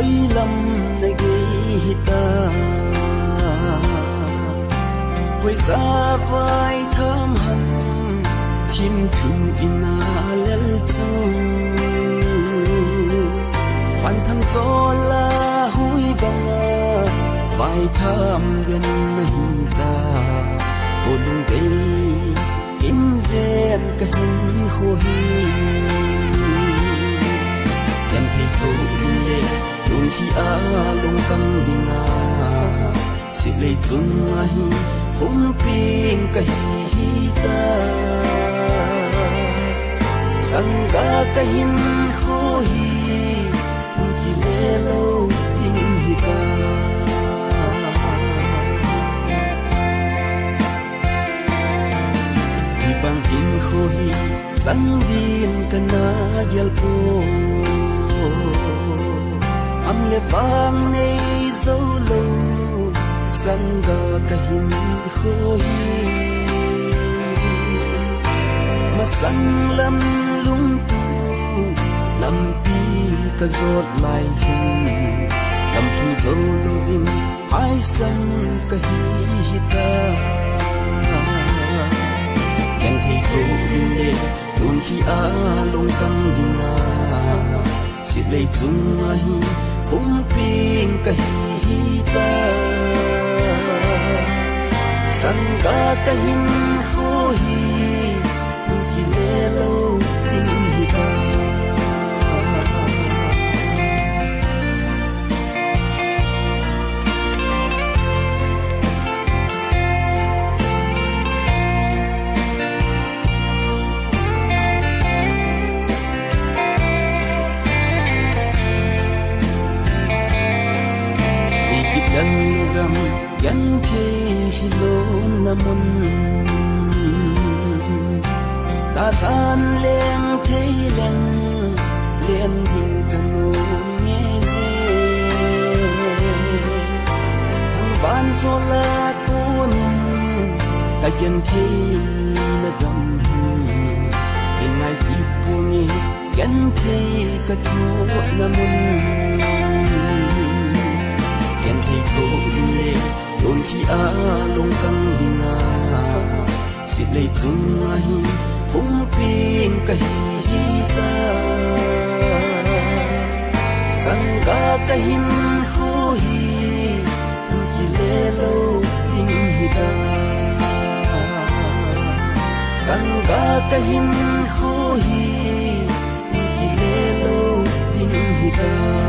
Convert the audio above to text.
hối lầm này gây ta với giá vai thơm hầm chim thu ina lel chu quan thăm gió la hối băng vai thơm gần này ta ô lung cây in ven cái hình khô hi em thì thôi lệ đôi khi lung căng đi ngà sẽ lấy chung ai cũng pin cái ta sang cả cái hình khô hi khi lê lâu in ta bang in khô hi sang din kana yal po am le bang nei zo lo sang ga ka hin khô hi mà sang lam lung tu lam pi ka zot lai hin lam thu zo lo vin ai sang ka hi ta em thì thôi lệ đôi khi lung căng đi ngà sẽ lấy chung ai cũng pin cái ta sang cả cái hình khô hi khi lê lâu tình ta yan thi lo namun ta than leng thấy leng leng hình cano nghe dê thằng ban cho la con ta yan thi na gam hình ngày tiếp punya yan thi ka thu namun yan thi thôi lệ đôi khi lung căng đi ngà sẽ lấy chung ai cũng pin cái ta sang cả cái hình khô hi khi lê lâu tình ta sang cả cái hình khô hi khi lê lâu tình ta